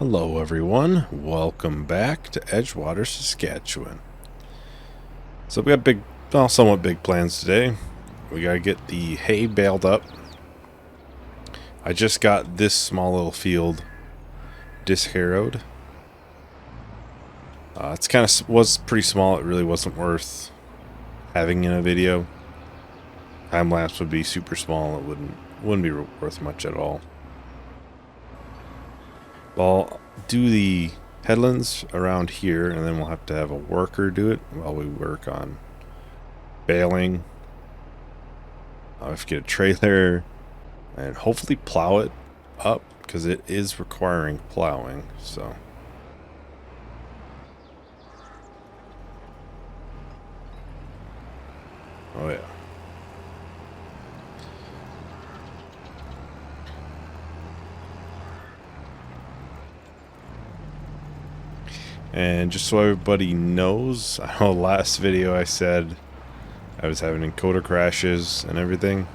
Hello everyone, welcome back to Edgewater, Saskatchewan. So we got somewhat big plans today. We gotta get the hay baled up. I just got this small little field disharrowed. It's was pretty small. It really wasn't worth having in a video. Time lapse would be super small. It wouldn't be worth much at all. I'll do the headlands around here, and then we'll have to have a worker do it while we work on baling. I'll have to get a trailer and hopefully plow it up, because it is requiring plowing. So oh yeah. And just so everybody knows, I know last video I said I was having encoder crashes and everything.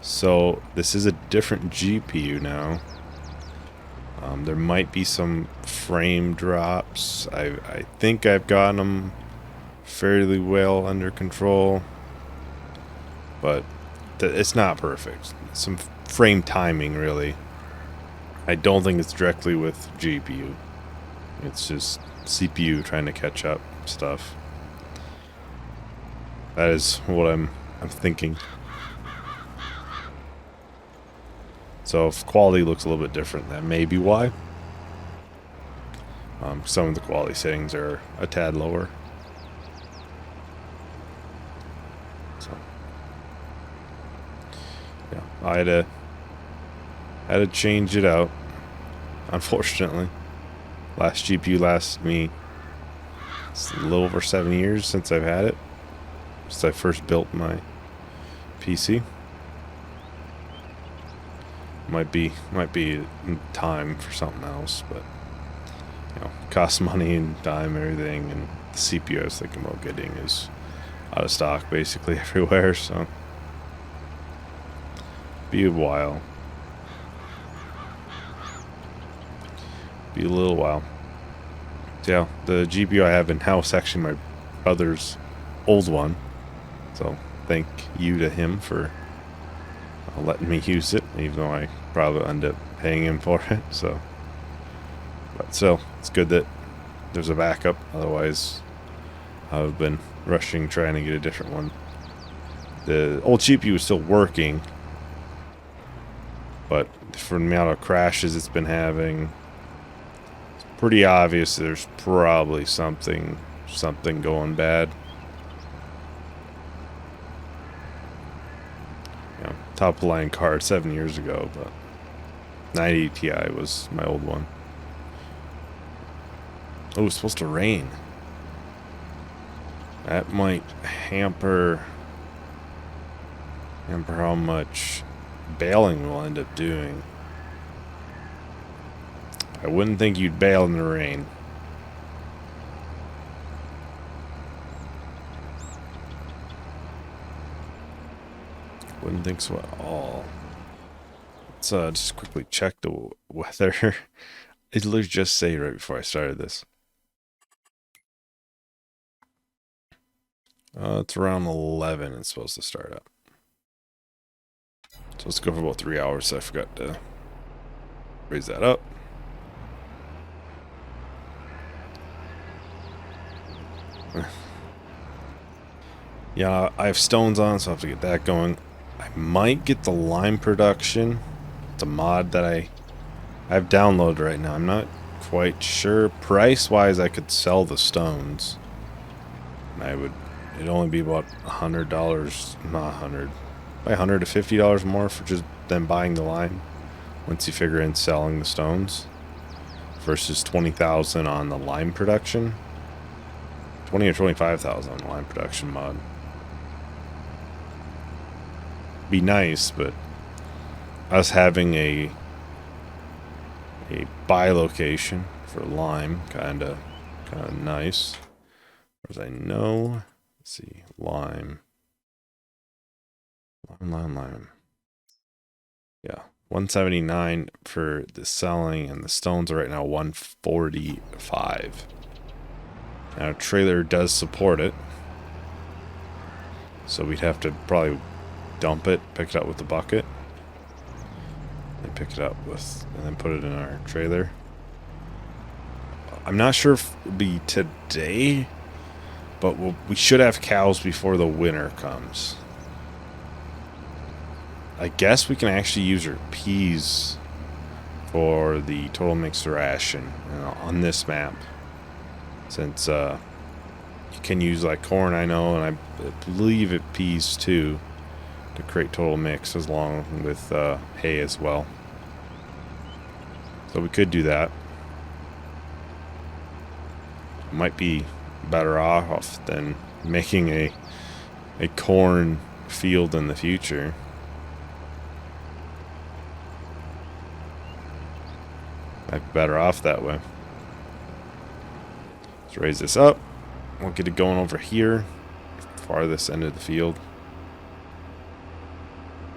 So this is a different GPU now. There might be some frame drops. I think I've gotten them fairly well under control, but it's not perfect. Some frame timing, really. I don't think it's directly with GPU. It's just CPU trying to catch up stuff. That is what I'm thinking. So if quality looks a little bit different, that may be why. Some of the quality settings are a tad lower. So yeah, I had to change it out, unfortunately. Last GPU lasted me a little over 7 years since I've had it. Since I first built my PC. Might be time for something else, but you know, costs money and time and everything, and the CPU I was thinking about getting is out of stock basically everywhere, so be a while. Be a little while. So yeah, the GPU I have in house actually my brother's old one, so thank you to him for letting me use it, even though I probably end up paying him for it. So, but still, it's good that there's a backup. Otherwise, I've been rushing trying to get a different one. The old GPU is still working, but for the amount of crashes it's been having, pretty obvious there's probably something going bad. You know, top of the line card 7 years ago, but 90 Ti was my old one. Oh, it's supposed to rain. That might hamper how much baling we'll end up doing. I wouldn't think you'd bale in the rain. Wouldn't think so at all. Let's just quickly check the weather. It literally just say right before I started this. It's around 11 it's supposed to start up. So let's go for about 3 hours, so I forgot to raise that up. Yeah, I have stones on, so I have to get that going. I might get the lime production. It's a mod that I've downloaded right now. I'm not quite sure. Price-wise, I could sell the stones. And it'd only be about $100, not 100, by $100 to $50 more for just them buying the lime. Once you figure in selling the stones, versus 20,000 on the lime production. 20 or 25,000 on the lime production mod. Be nice, but us having a buy location for lime kind of nice. As I know, let's see, lime. Yeah, 179 for the selling, and the stones are right now 145. Now, a trailer does support it, so we'd have to probably dump it, pick it up with the bucket, and pick it up with, and then put it in our trailer. I'm not sure if it'll be today, but we should have cows before the winter comes. I guess we can actually use our peas for the total mixed ration on this map, since you can use like corn, I know, and I believe it peas too, to create total mix as long with hay as well. So we could do that. Might be better off than making a corn field in the future. Might be better off that way. Let's raise this up. We'll get it going over here, farthest end of the field.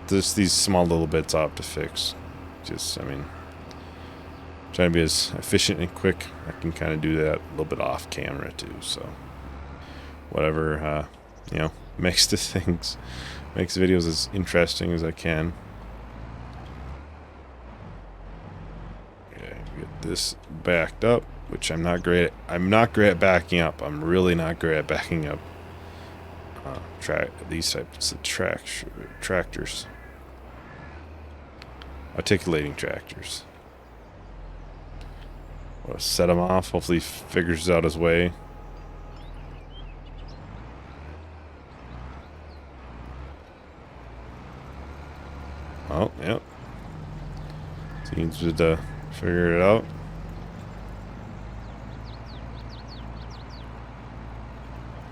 Just these small little bits I'll have to fix. Just, I mean, trying to be as efficient and quick. I can kind of do that a little bit off camera too. So whatever, you know, makes the videos as interesting as I can. Get this backed up, which I'm not great at backing up. I'm really not great at backing up these types of tractors. Articulating tractors. I'll set him off, hopefully he figures out his way. Oh, yep. Seems to figure it out.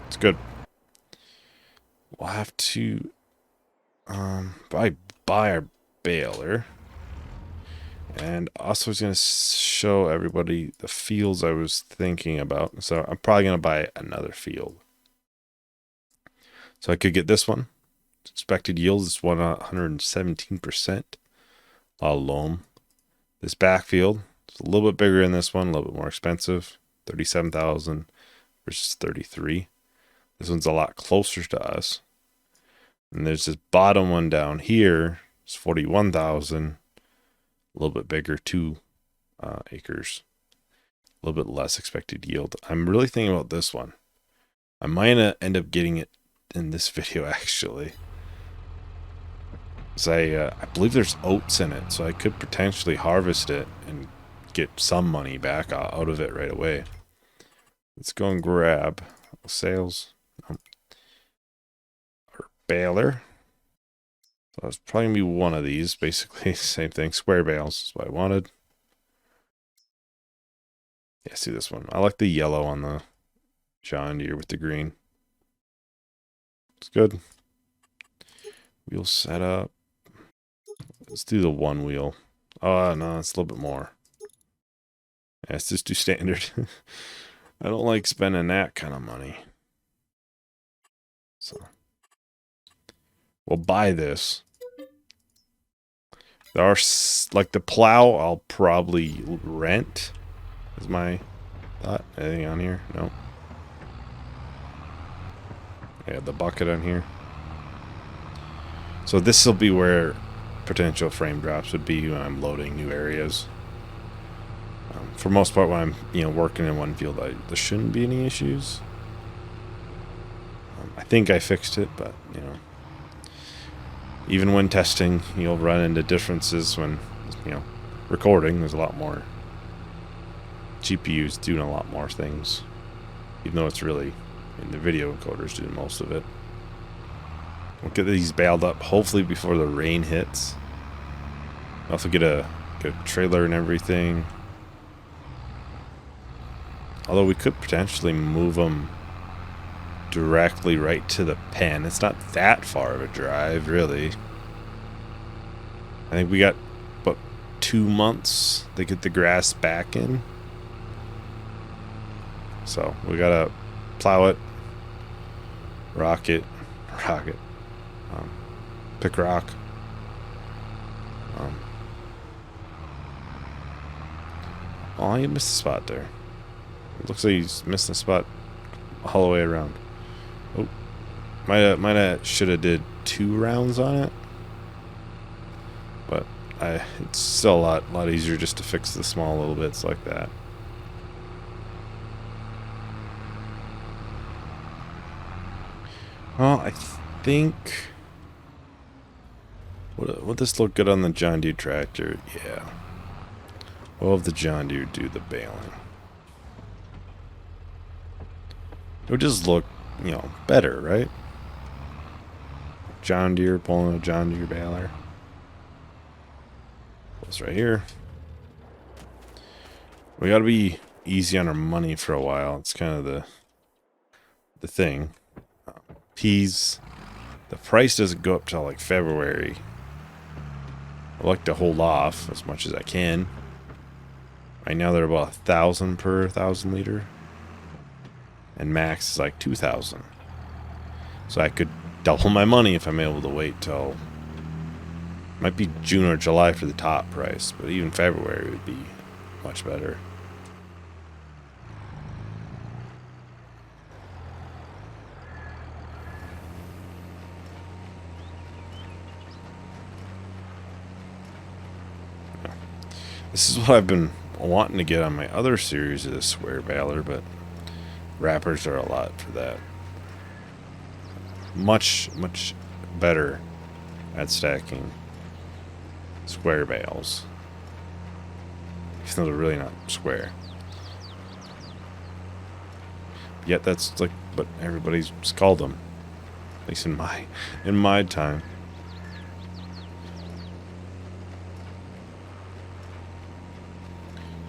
It's good. We'll have to buy our baler. And also I was going to show everybody the fields I was thinking about. So I'm probably going to buy another field. So I could get this one. Expected yield is 117%. Loam. This backfield is a little bit bigger in this one, a little bit more expensive. 37,000 versus 33. This one's a lot closer to us. And there's this bottom one down here. It's 41,000. A little bit bigger, 2 acres. A little bit less expected yield. I'm really thinking about this one. I might end up getting it in this video actually. Because I believe there's oats in it, so I could potentially harvest it and get some money back out of it right away. Let's go and grab sales. Or baler. So it's probably going to be one of these, basically. Same thing. Square bales is what I wanted. Yeah, see this one. I like the yellow on the John Deere with the green. It's good. Wheel setup. Let's do the one wheel. Oh, no, it's a little bit more. Yeah, let's just do standard. I don't like spending that kind of money. So we'll buy this. There are, like, the plow I'll probably rent, is my thought. Anything on here? No. Yeah, the bucket on here. So this will be where potential frame drops would be when I'm loading new areas. For most part, when I'm working in one field, there shouldn't be any issues. I think I fixed it, but even when testing, you'll run into differences when recording. There's a lot more GPUs doing a lot more things, even though it's really in the video encoders doing most of it. We'll get these baled up hopefully before the rain hits. Also get a trailer and everything. Although we could potentially move them directly right to the pen. It's not that far of a drive, really. I think we got, what, 2 months to get the grass back in. So we gotta plow it, pick rock, Oh, he missed a spot there. It looks like he's missing a spot all the way around. Oh, might have should have did 2 rounds on it, but it's still a lot easier just to fix the small little bits like that. Well, I think would this look good on the John Deere tractor? Yeah. We'll have the John Deere do the baling. It would just look, you know, better, right? John Deere pulling a John Deere baler. It's right here. We gotta be easy on our money for a while. It's kind of the thing. Peas, the price doesn't go up till like February. I like to hold off as much as I can. Right now they're about 1,000 per 1,000 liter, and max is like 2,000. So I could double my money if I'm able to wait till, might be June or July for the top price, but even February would be much better. This is what I've been wanting to get on my other series of the square baler, but wrappers are a lot for that. Much better at stacking square bales, even though they're really not square. Yet that's like what everybody's called them, at least in my time.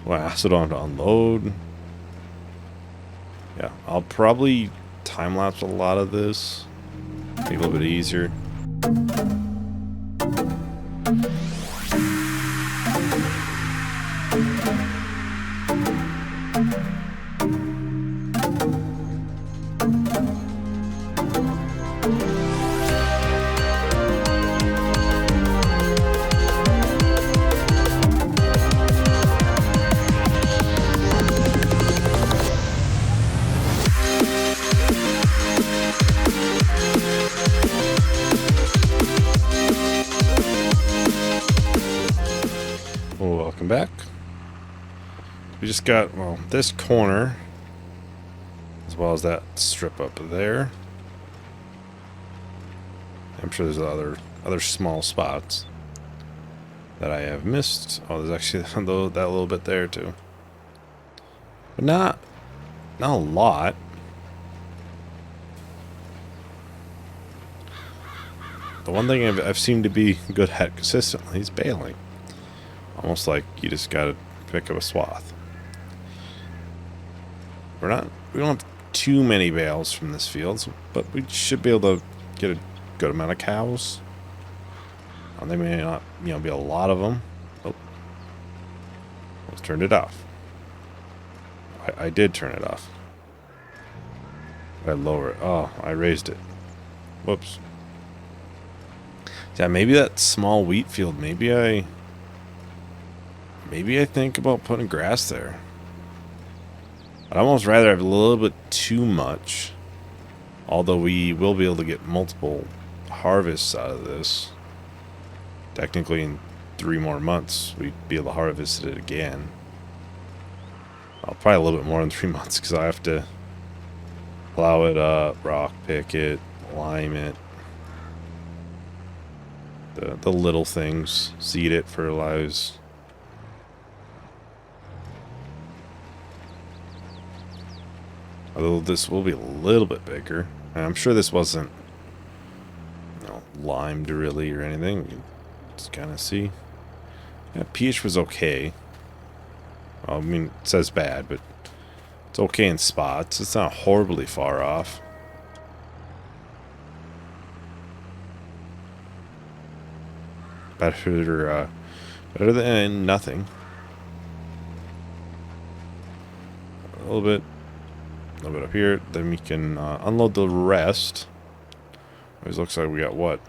Well, I also don't have to unload. Yeah, I'll probably time-lapse a lot of this. Make it a little bit easier. Welcome back. We just got, well, this corner, as well as that strip up there. I'm sure there's other small spots that I have missed. Oh, there's actually that little bit there too, but not a lot. The one thing I've seemed to be good at consistently is baling. Almost like you just gotta pick up a swath. We don't have too many bales from this field, but we should be able to get a good amount of cows. They may not, be a lot of them. Oh, let's turn it off. I did turn it off. I lower it. Oh, I raised it. Whoops. Yeah, maybe that small wheat field. Maybe I think about putting grass there. I'd almost rather have a little bit too much. Although we will be able to get multiple harvests out of this. Technically in 3 more months we'd be able to harvest it again. Probably a little bit more than 3 months, because I have to plow it up, rock pick it, lime it. The little things. Seed it, fertilize. Although this will be a little bit bigger. And I'm sure this wasn't, limed really or anything. You can just kind of see. Yeah, pH was okay. I mean, it says bad, but it's okay in spots. It's not horribly far off. Better than nothing. A little bit up here. Then we can unload the rest. It looks like we got what,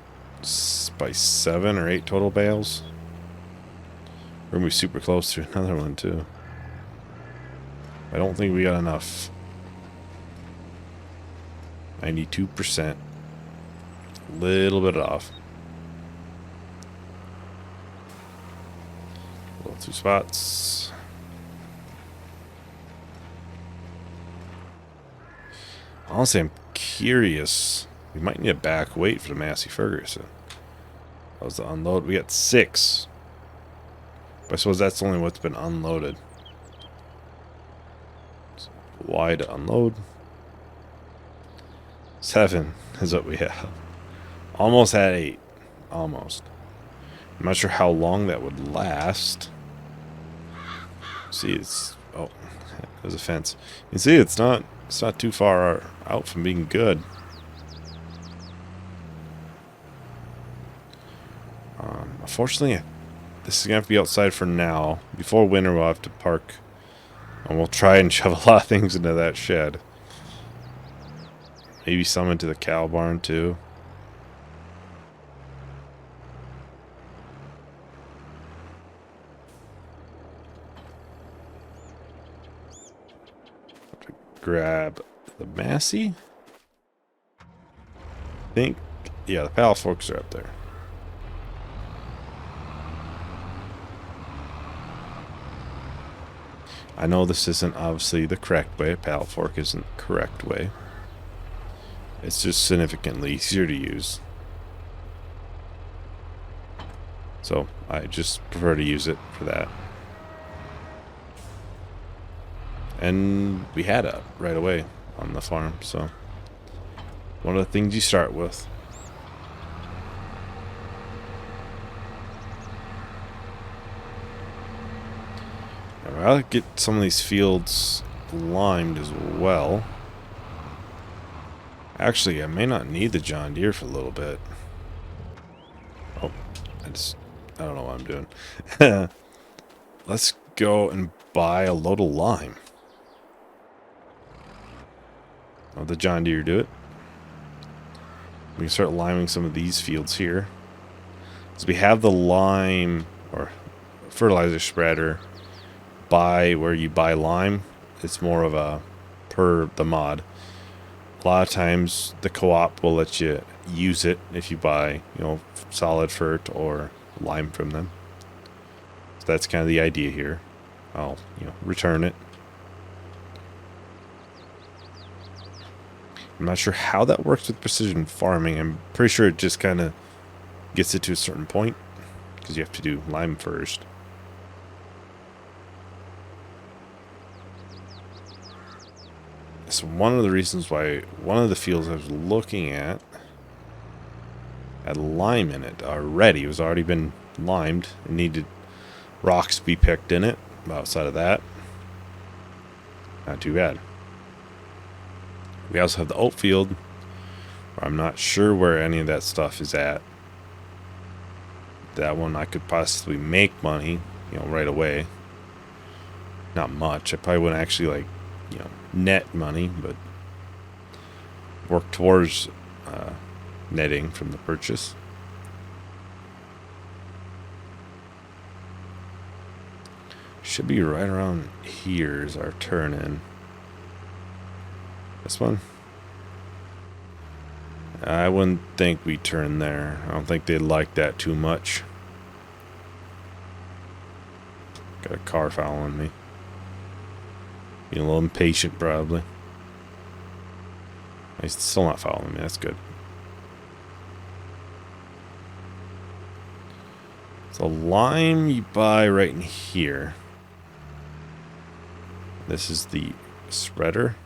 by 7 or 8 total bales. We're gonna be super close to another one too. I don't think we got enough. 92%. A little bit off. Well, 2 spots. Honestly, I'm curious. We might need a back weight for the Massey Ferguson. That was the unload. We got 6. But I suppose that's only what's been unloaded. So Y to unload. 7 is what we have. Almost at 8. Almost. I'm not sure how long that would last. See, it's... Oh, there's a fence. You see, it's not too far out from being good. Unfortunately, this is going to have to be outside for now. Before winter, we'll have to park. And we'll try and shove a lot of things into that shed. Maybe some into the cow barn, too. Grab the Massey. I think, yeah, the paddle forks are up there. I know this isn't obviously the correct way. A paddle fork isn't the correct way. It's just significantly easier to use. So I just prefer to use it for that. And we had it right away on the farm, so one of the things you start with. I'll get some of these fields limed as well. Actually, I may not need the John Deere for a little bit. Oh, I don't know what I'm doing. Let's go and buy a load of lime. I'll the John Deere do it. We can start liming some of these fields here. So we have the lime or fertilizer spreader by where you buy lime. It's more of a per the mod. A lot of times the co-op will let you use it if you buy, you know, solid fert or lime from them. So that's kind of the idea here. I'll, you know, return it. I'm not sure how that works with precision farming. I'm pretty sure it just kind of gets it to a certain point because you have to do lime first. So one of the reasons why one of the fields I was looking at had lime in it already. It was already been limed. It needed rocks to be picked in it. Outside of that, not too bad. We also have the oat field, where I'm not sure where any of that stuff is at. That one I could possibly make money, you know, right away. Not much. I probably wouldn't actually, like, you know, net money, but work towards netting from the purchase. Should be right around here is our turn in. This one? I wouldn't think we turn there. I don't think they'd like that too much. Got a car following me. Being a little impatient, probably. He's still not following me. That's good. So lime you buy right in here. This is the spreader.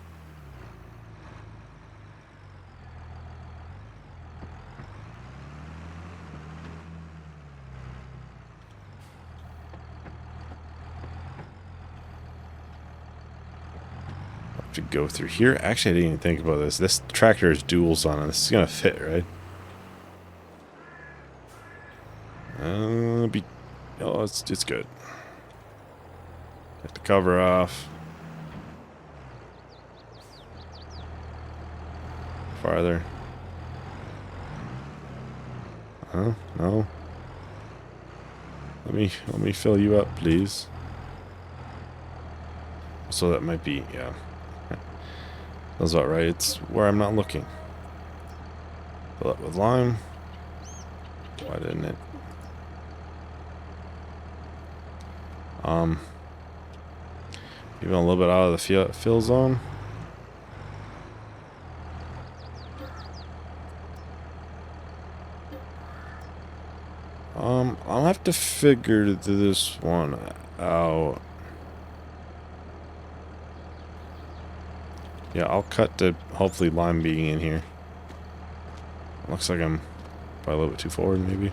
To go through here. Actually, I didn't even think about this. This tractor has duals on it. This is gonna fit, right? Oh, it's good. Take the cover off. Farther. Huh? No. Let me fill you up, please. So that might be, yeah. That's about right. It's where I'm not looking. Fill it with lime. Why didn't it? Even a little bit out of the fill zone. I'll have to figure this one out. Yeah, I'll cut to hopefully lime being in here. Looks like I'm probably a little bit too forward, maybe.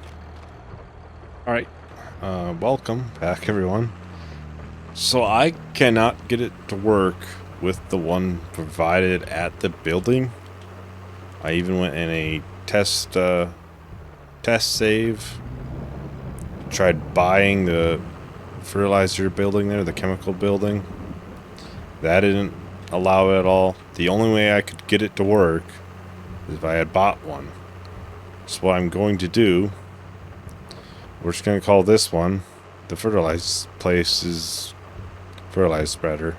Alright. Welcome back, everyone. So I cannot get it to work with the one provided at the building. I even went in a test save. Tried buying the fertilizer building there, the chemical building. That didn't allow it at all. The only way I could get it to work is if I had bought one. So what I'm going to do, we're just going to call this one, the fertilizer place is fertilizer spreader.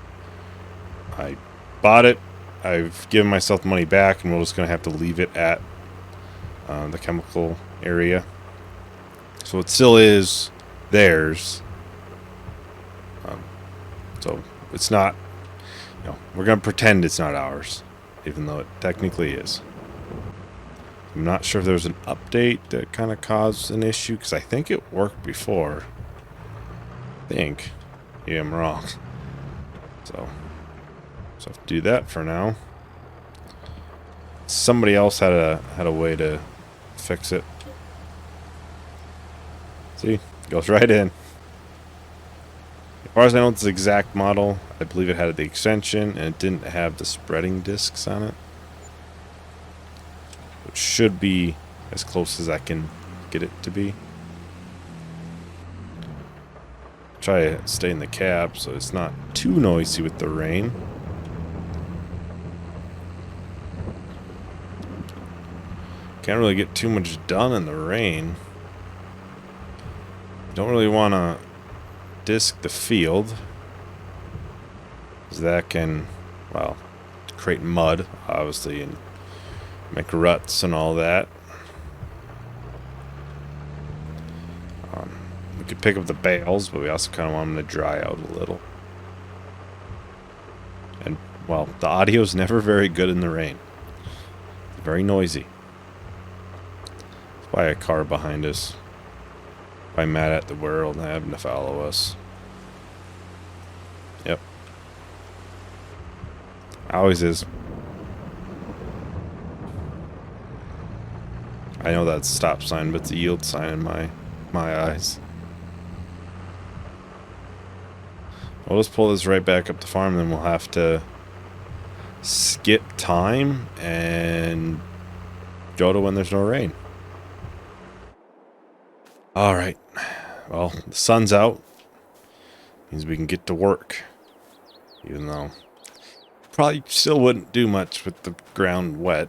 I bought it. I've given myself the money back, and we're just going to have to leave it at the chemical area. So it still is theirs. So it's not, you know, we're going to pretend it's not ours, even though it technically is. I'm not sure if there was an update that kind of caused an issue, because I think it worked before. I think. Yeah, I'm wrong. So I have to do that for now. Somebody else had a way to fix it. See, goes right in. As far as I know, it's the exact model. I believe it had the extension, and it didn't have the spreading discs on it. It should be as close as I can get it to be. Try to stay in the cab so it's not too noisy with the rain. Can't really get too much done in the rain. Don't really want to disc the field, because that can, well, create mud, obviously, and make ruts and all that. We could pick up the bales, but we also kind of want them to dry out a little. And, well, the audio's never very good in the rain. It's very noisy. There's probably a car behind us. Probably mad at the world and having to follow us. Yep. Always is. I know that's a stop sign, but it's a yield sign in my eyes. We'll just pull this right back up the farm, then we'll have to skip time and go to when there's no rain. Alright. Well, the sun's out. Means we can get to work. Even though probably still wouldn't do much with the ground wet.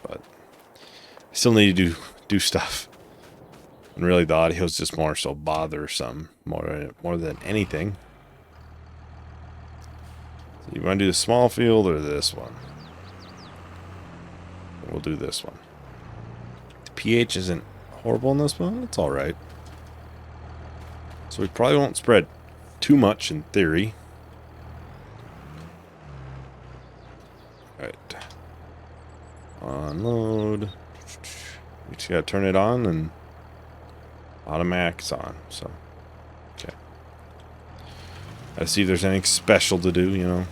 But I still need to do stuff. And really the audio's just more so bothersome. More than anything. So you want to do the small field or this one? We'll do this one. The pH isn't horrible in this one. It's alright. So we probably won't spread too much in theory. Alright. Unload. We just gotta turn it on and automatic's on. So, okay. Gotta see if there's anything special to do, you know.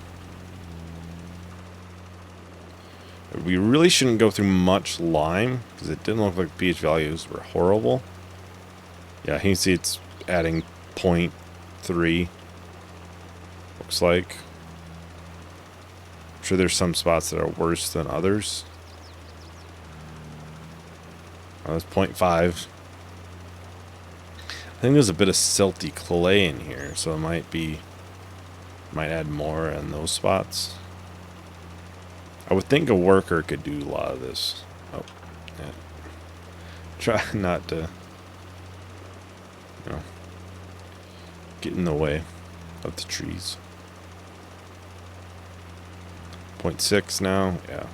We really shouldn't go through much lime, because it didn't look like pH values were horrible. Yeah, you can see it's adding 0.3. Looks like. I'm sure there's some spots that are worse than others. Oh, that's 0.5. I think there's a bit of silty clay in here, so it might add more in those spots. I would think a worker could do a lot of this. Oh, yeah. Try not to, you know, get in the way of the trees. 0.6 now, yeah.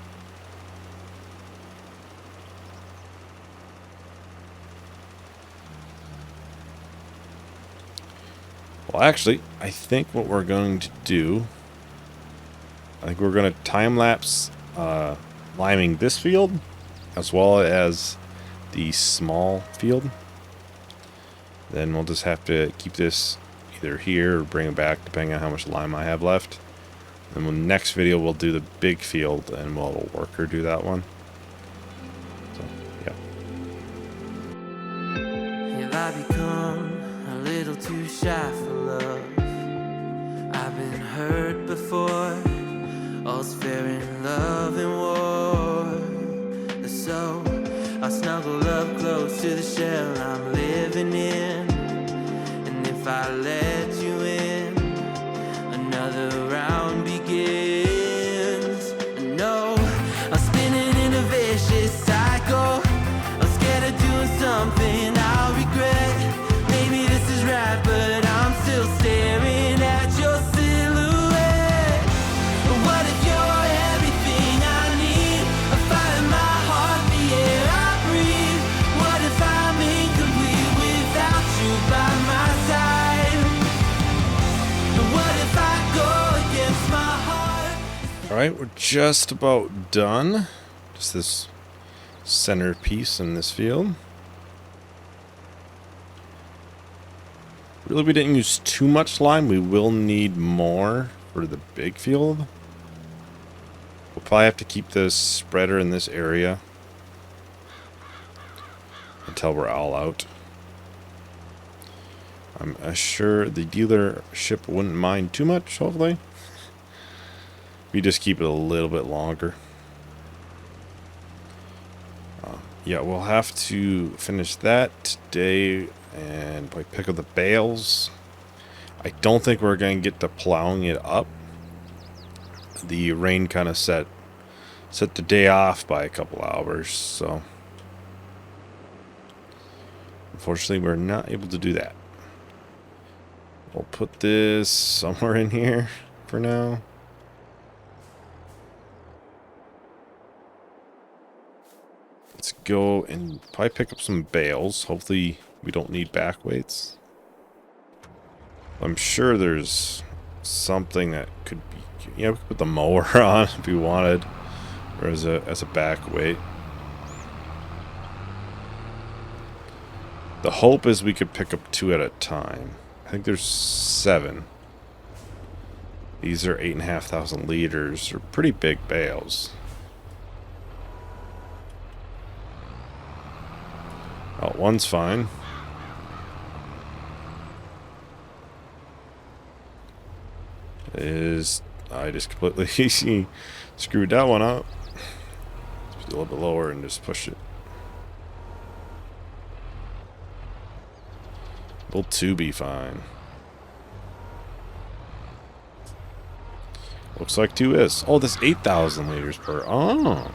Well, actually, I think what we're going to do, I think we're going to time-lapse liming this field, as well as the small field. Then we'll just have to keep this either here or bring it back, depending on how much lime I have left. And the next video, we'll do the big field, and we'll have a worker do that one. So, yeah. Have I become a little too shy for love? I've been hurt before. All's fair in love and war. So I snuggle up close to the shell I'm living in. And if I let you in, another round begins. No, I'm spinning in a vicious cycle. I'm scared of doing something I'll regret. Maybe this is right, but I'm still staring at your silhouette. What if you're everything I need? A fire in my heart, the air I breathe. What if I'm incomplete without you by my side? What if I go against my heart? Alright, we're just about done. Just this centerpiece in this field. Really, we didn't use too much lime. We will need more for the big field. We'll probably have to keep this spreader in this area until we're all out. I'm sure the dealership wouldn't mind too much, hopefully. We just keep it a little bit longer. Yeah, we'll have to finish that today and probably pick up the bales. I don't think we're going to get to plowing it up. The rain kind of set the day off by a couple hours, so unfortunately we're not able to do that. We'll put this somewhere in here for now. Let's go and probably pick up some bales. Hopefully we don't need back weights. I'm sure there's something that could be, yeah, we could put the mower on if we wanted, or as a back weight. The hope is we could pick up 2 at a time. I think there's 7. These are 8,500 liters. They're pretty big bales. Oh, one's fine. I just completely screwed that one up. Let's put it a little bit lower and just push it. Will 2 be fine? Looks like 2 is. Oh, this 8,000 liters per. Oh.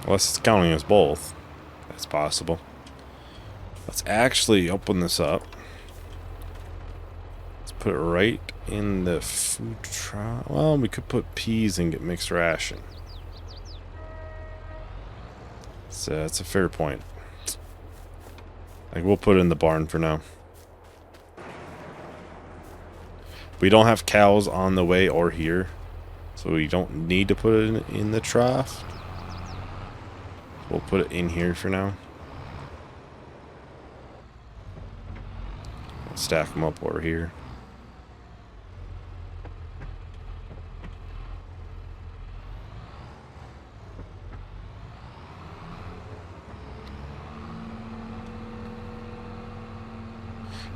Unless it's counting us both. That's possible. Let's actually open this up. Let's put it right in the food trial. Well, we could put peas and get mixed ration. So that's a fair point. Like, we'll put it in the barn for now. We don't have cows on the way or here, so we don't need to put it in the trough. We'll put it in here for now. Stack them up over here.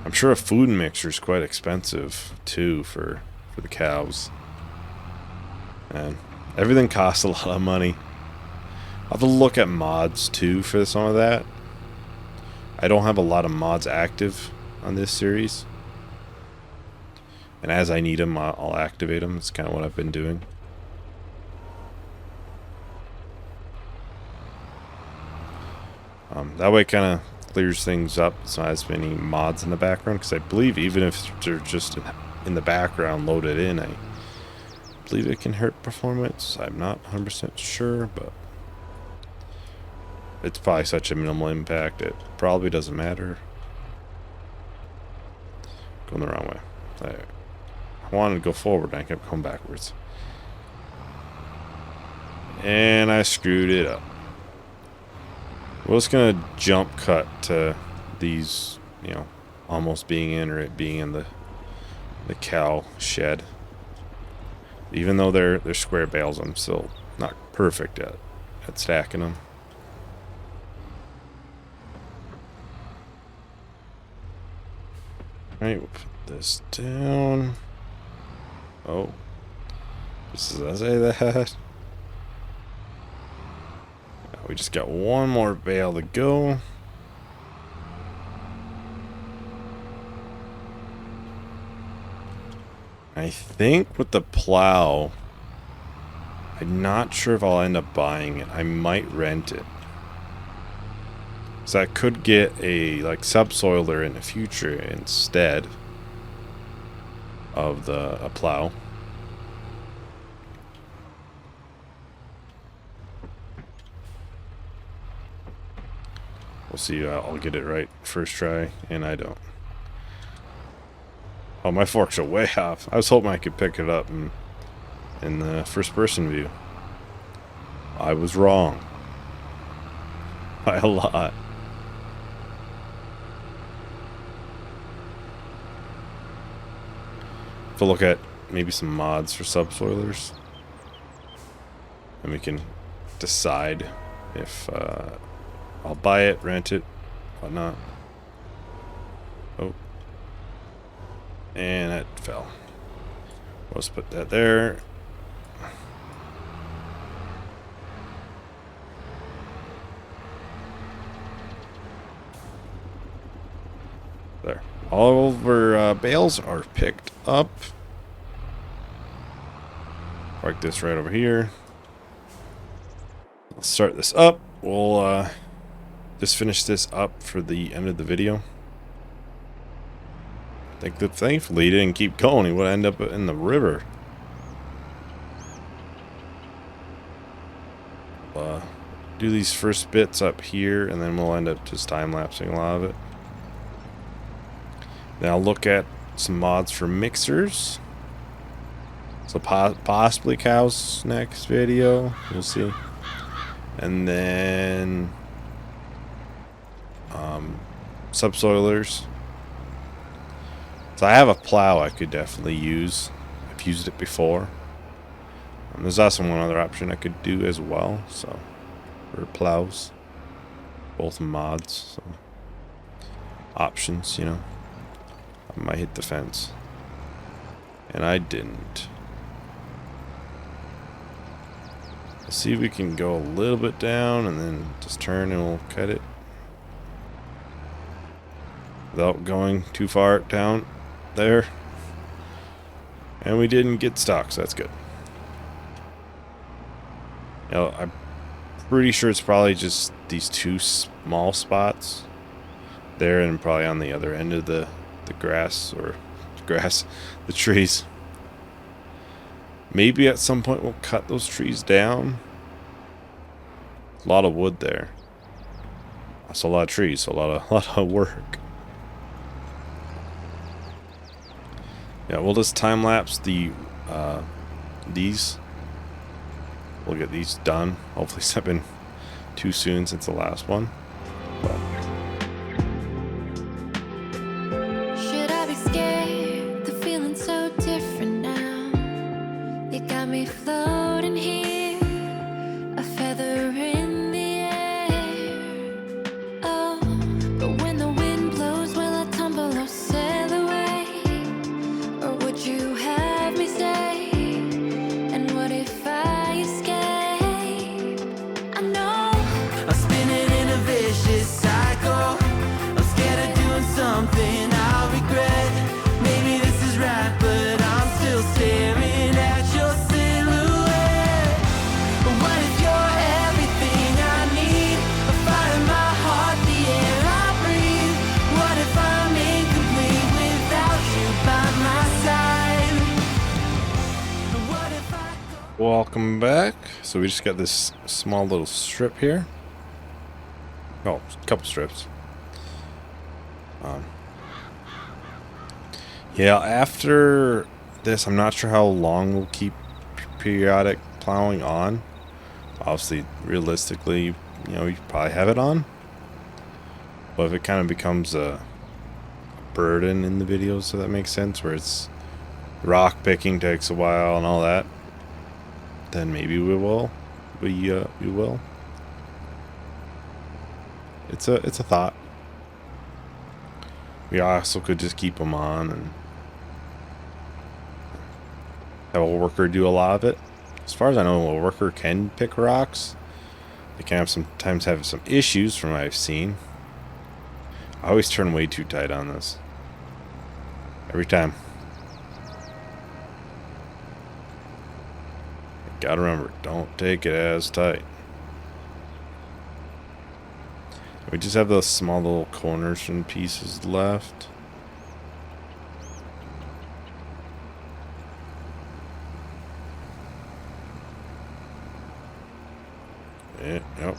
I'm sure a food mixer is quite expensive too for the cows. And everything costs a lot of money. I'll have to look at mods too for some of that. I don't have a lot of mods active on this series. And as I need them, I'll activate them. It's kind of what I've been doing. That way kind of clears things up. It's not as many mods in the background, because I believe even if they're just in the background loaded in, I believe it can hurt performance. I'm not 100% sure, but it's probably such a minimal impact it probably doesn't matter. Going the wrong way. There. I wanted to go forward and I kept going backwards. And I screwed it up. We're just gonna jump cut to these, you know, almost being in, or it being in the cow shed. Even though they're square bales, I'm still not perfect at stacking them. Alright, we'll put this down. Oh. Just as I say that. We just got one more bale to go. I think with the plow, I'm not sure if I'll end up buying it. I might rent it. So I could get a subsoiler in the future instead of a plow. We'll see. I'll get it right first try, and I don't. Oh, my forks are way off. I was hoping I could pick it up in the first-person view. I was wrong. By a lot. If I look at maybe some mods for subsoilers, and we can decide if I'll buy it, rent it, whatnot. Oh. And it fell. Let's put that there. There. All of our bales are picked up. Park this right over here. Let's start this up. We'll just finish this up for the end of the video. I think that thankfully he didn't keep going. He would end up in the river. Do these first bits up here, and then we'll end up just time-lapsing a lot of it. Then I'll look at some mods for mixers. So possibly cows next video. We'll see. And then subsoilers. So I have a plow I could definitely use. I've used it before. There's also one other option I could do as well. So for plows, both mods. So options, you know. I might hit the fence, and I didn't. Let's see if we can go a little bit down and then just turn and we'll cut it without going too far down there. And we didn't get stuck, so that's good. You know, I'm pretty sure it's probably just these two small spots there, and probably on the other end of the trees. Maybe at some point we'll cut those trees down. A lot of wood there. That's a lot of trees, so a lot of work. Yeah, we'll just time lapse these. We'll get these done. Hopefully it's not been too soon since the last one. But should I be scared? The feeling's so different now. You got me floating here, a feather in the air. Oh, but when the wind blows, will I tumble or sail away? Or would you have me stay? And what if I escape? I know I'm spinning in a Welcome back. So we just got this small little strip here. Oh, a couple strips. Yeah, after this, I'm not sure how long we'll keep periodic plowing on. Obviously, realistically, you know, you probably have it on. But if it kind of becomes a burden in the videos, so that makes sense, where it's rock picking takes a while and all that, then maybe we will. We will. It's a thought. We also could just keep them on and have a worker do a lot of it. As far as I know, a worker can pick rocks. They can have sometimes have some issues from what I've seen. I always turn way too tight on this. Every time. Gotta remember, don't take it as tight. We just have those small little corners and pieces left. Yeah, yep.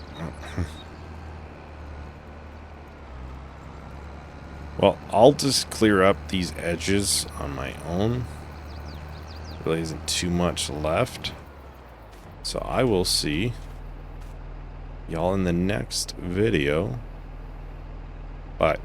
Well, I'll just clear up these edges on my own. Really isn't too much left. So I will see y'all in the next video. Bye.